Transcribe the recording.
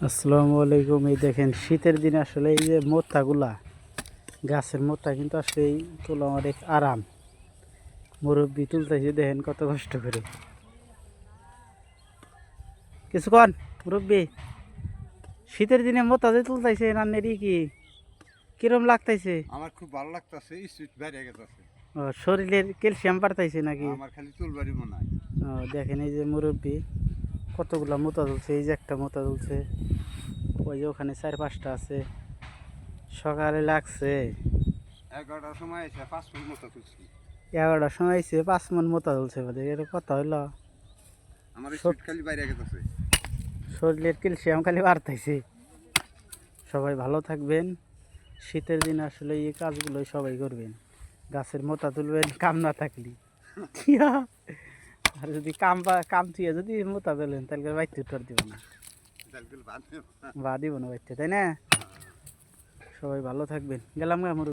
আসসালামু আলাইকুম। এই দেখেন শীতের দিনে আসলে এই যে মোত্তাগুলা গাছের মোত্তা কিন্তু আসলে এই তোলা অনেক আরাম। মুরব্বি তুলতেছে দেখেন কত কষ্ট করে। কিছুক্ষণ মুরব্বি, শীতের দিনে মোত্তা যে তুলতেছে রান্নেরই কিরম লাগতেছে? আমার খুব ভালো লাগতেছে, স্পিড বাইরে গেছে। শরীরের ক্যালসিয়াম বাড়তাইছে নাকি? আমার খালি চুলবাড়ি মনে হয়। দেখেন এই যে মুরব্বি কতগুলা মোতা তুলছে। এই যে একটা মোতা তুলছে, ওই যে ওখানে 4-5টা আছে। সকালে লাগছে 11টার সময় এসে 5 ফুল মতো তুলছি। 11টার সময় এসে 5 মণ মোতা তুলছে বোধহয়। এর কথা হইলো আমার স্পিড খালি বাইরে গেছে। শরীরের ক্যালসিয়াম খালি বাড়তেছে। সবাই ভালো থাকবেন। শীতের দিন আসলে এই কাজগুলোই সবাই করবেন। গাছের মোতা তুলবেন কাম না থাকলে। আর যদি কাম থুয়ে যদি মোতা তুলেন তাহলে বাইতে উত্তর দিব না, বা দিব না বাইতে, তাই না? সবাই ভালো থাকবেন। গেলাম গা।